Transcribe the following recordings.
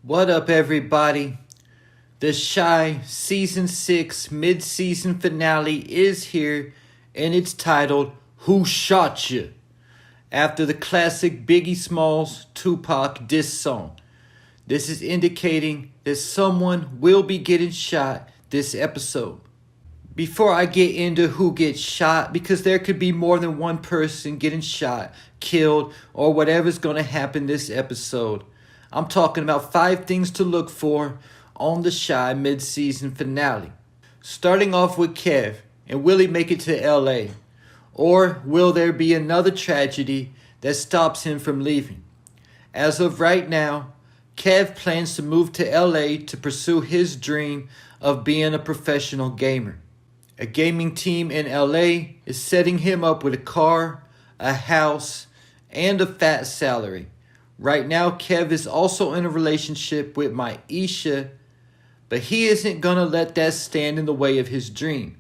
What up, everybody? The Shy Season 6 mid-season finale is here, and it's titled Who Shot Ya? After the classic Biggie Smalls Tupac diss song. This is indicating that someone will be getting shot this episode. Before I get into who gets shot, because there could be more than one person getting shot, killed, or whatever's going to happen this episode, I'm talking about 5 things to look for on the Shy mid-season finale. Starting off with Kev, and will he make it to LA? Or will there be another tragedy that stops him from leaving? As of right now, Kev plans to move to LA to pursue his dream of being a professional gamer. A gaming team in LA is setting him up with a car, a house, and a fat salary. Right now, Kev is also in a relationship with Maisha, but he isn't gonna let that stand in the way of his dream.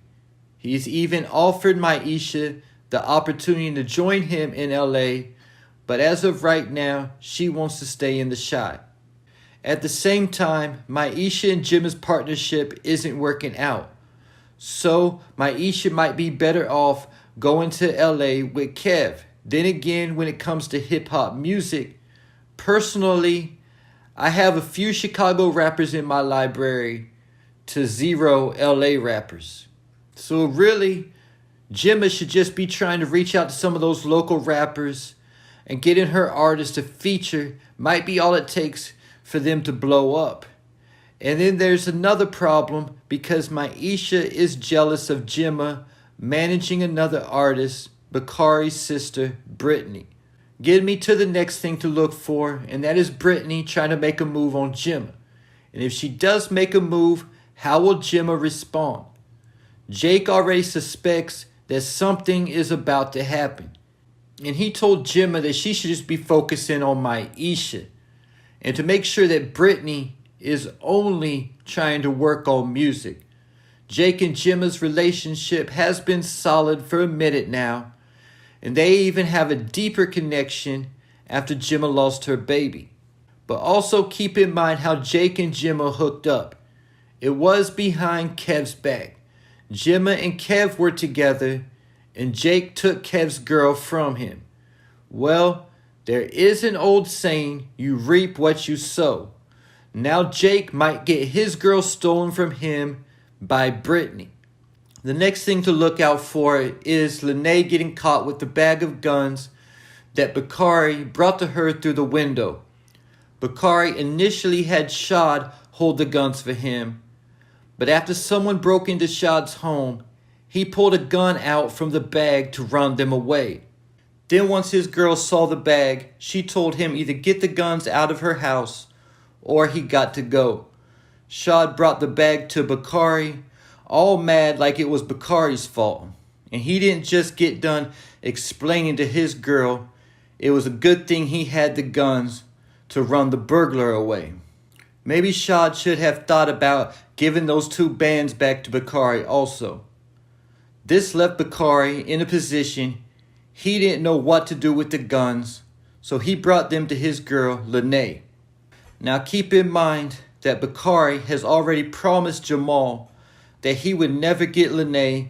He's even offered Maisha the opportunity to join him in LA, but as of right now, she wants to stay in the Shy. At the same time, Maisha and Jemma's partnership isn't working out. So, Maisha might be better off going to LA with Kev. Then again, when it comes to hip-hop music, personally, I have a few Chicago rappers in my library to 0 LA rappers. So really, Jemma should just be trying to reach out to some of those local rappers, and getting her artist to feature might be all it takes for them to blow up. And then there's another problem because Maisha is jealous of Jemma managing another artist, Bakari's sister, Brittany. Getting me to the next thing to look for, and that is Brittany trying to make a move on Jemma. And if she does make a move, how will Jemma respond? Jake already suspects that something is about to happen. And he told Jemma that she should just be focusing on Maisha. And to make sure that Brittany is only trying to work on music. Jake and Jemma's relationship has been solid for a minute now, and they even have a deeper connection after Jemma lost her baby. But also keep in mind how Jake and Jemma hooked up. It was behind Kev's back. Jemma and Kev were together, and Jake took Kev's girl from him. Well, there is an old saying, you reap what you sow. Now Jake might get his girl stolen from him by Brittany. The next thing to look out for is Lenee getting caught with the bag of guns that Bakari brought to her through the window. Bakari initially had Shad hold the guns for him, but after someone broke into Shad's home, he pulled a gun out from the bag to run them away. Then once his girl saw the bag, she told him either get the guns out of her house or he got to go. Shad brought the bag to Bakari, all mad like it was Bakari's fault. And he didn't just get done explaining to his girl it was a good thing he had the guns to run the burglar away. Maybe Shad should have thought about giving those 2 bands back to Bakari also. This left Bakari in a position he didn't know what to do with the guns, so he brought them to his girl, Lenee. Now keep in mind that Bakari has already promised Jamal that he would never get Lenee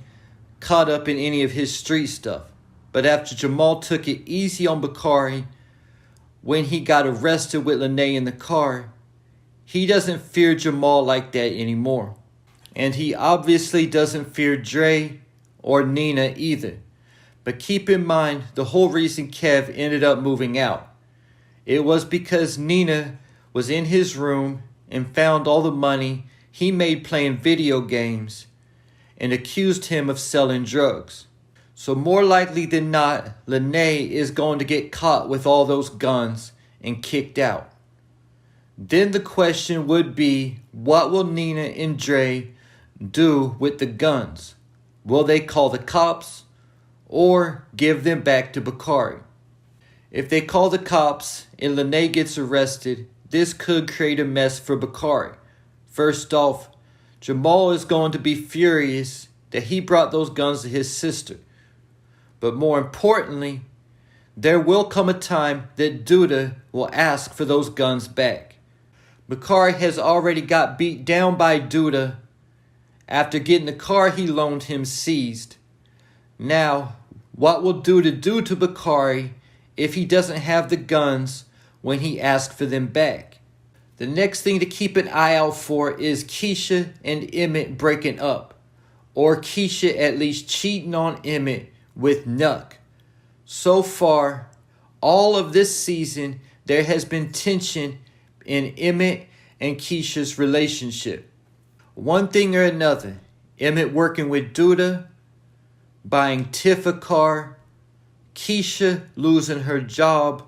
caught up in any of his street stuff. But after Jamal took it easy on Bakari when he got arrested with Lenee in the car, he doesn't fear Jamal like that anymore. And he obviously doesn't fear Dre or Nina either. But keep in mind the whole reason Kev ended up moving out. It was because Nina was in his room and found all the money he made playing video games and accused him of selling drugs. So more likely than not, Lenee is going to get caught with all those guns and kicked out. Then the question would be, what will Nina and Dre do with the guns? Will they call the cops or give them back to Bakari? If they call the cops and Lenee gets arrested, this could create a mess for Bakari. First off, Jamal is going to be furious that he brought those guns to his sister. But more importantly, there will come a time that Duda will ask for those guns back. Bakari has already got beat down by Duda after getting the car he loaned him seized. Now, what will Duda do to Bakari if he doesn't have the guns when he asks for them back? The next thing to keep an eye out for is Kesha and Emitt breaking up, or Kesha at least cheating on Emitt with Nuck. So far, all of this season, there has been tension in Emitt and Kesha's relationship. One thing or another, Emitt working with Duda, buying Tiff a car, Kesha losing her job.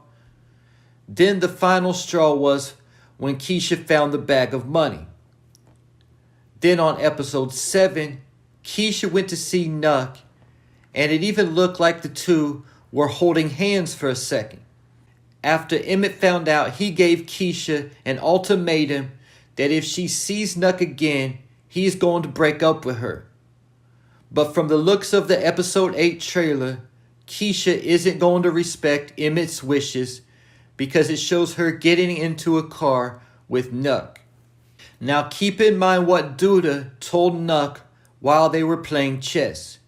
Then the final straw was when Kesha found the bag of money. Then on episode 7, Kesha went to see Nuck, and it even looked like the two were holding hands for a second. After Emitt found out, he gave Kesha an ultimatum that if she sees Nuck again, he's going to break up with her. But from the looks of the episode 8 trailer, Kesha isn't going to respect Emitt's wishes because it shows her getting into a car with Nuck. Now keep in mind what Duda told Nuck while they were playing chess.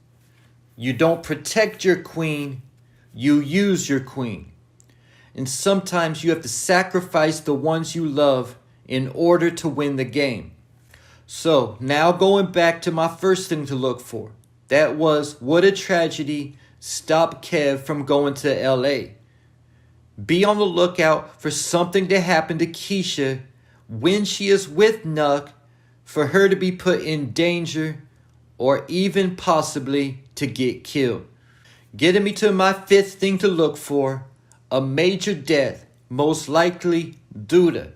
You don't protect your queen, you use your queen. And sometimes you have to sacrifice the ones you love in order to win the game. So now going back to my first thing to look for. That was, would a tragedy stop Kev from going to LA? Be on the lookout for something to happen to Kesha when she is with Nuck, for her to be put in danger or even possibly to get killed. Getting me to my fifth thing to look for, a major death, most likely Duda.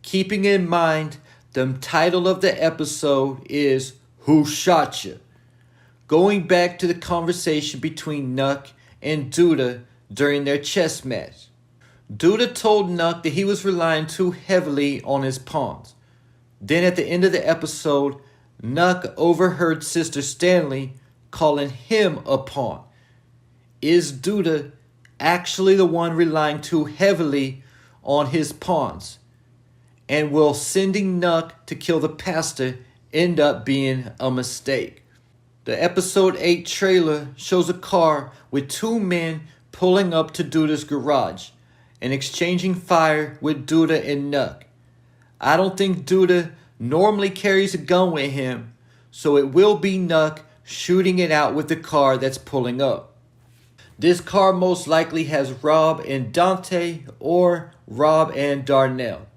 Keeping in mind the title of the episode is Who Shot Ya? Going back to the conversation between Nuck and Duda during their chess match. Duda told Nuck that he was relying too heavily on his pawns. Then at the end of the episode, Nuck overheard Sister Stanley calling him a pawn. Is Duda actually the one relying too heavily on his pawns? And will sending Nuck to kill the pastor end up being a mistake? The episode 8 trailer shows a car with two men pulling up to Duda's garage and exchanging fire with Duda and Nuck. I don't think Duda normally carries a gun with him, so it will be Nuck shooting it out with the car that's pulling up. This car most likely has Rob and Dante or Rob and Darnell.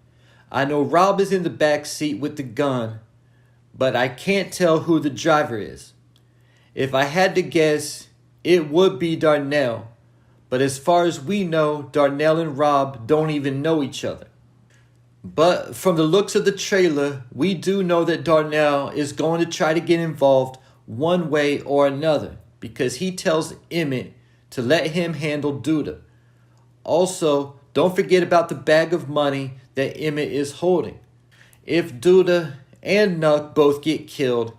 I know Rob is in the back seat with the gun, but I can't tell who the driver is. If I had to guess, it would be Darnell, but as far as we know, Darnell and Rob don't even know each other. But from the looks of the trailer, we do know that Darnell is going to try to get involved one way or another because he tells Emitt to let him handle Duda. Also, don't forget about the bag of money that Emitt is holding. If Duda and Nuck both get killed,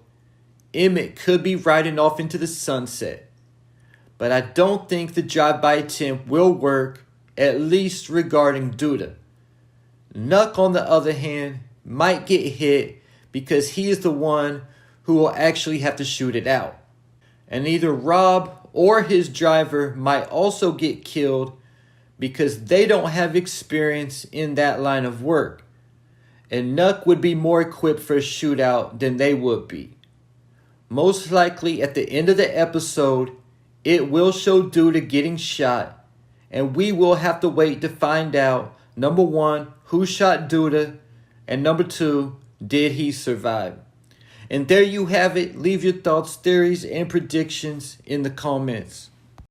Emitt could be riding off into the sunset. But I don't think the drive-by attempt will work, at least regarding Duda. Nuck, on the other hand, might get hit because he is the one who will actually have to shoot it out. And either Rob or his driver might also get killed because they don't have experience in that line of work. And Nuck would be more equipped for a shootout than they would be. Most likely at the end of the episode, it will show Duda getting shot, and we will have to wait to find out, number 1, who shot Duda, and number 2, did he survive? And there you have it. Leave your thoughts, theories, and predictions in the comments.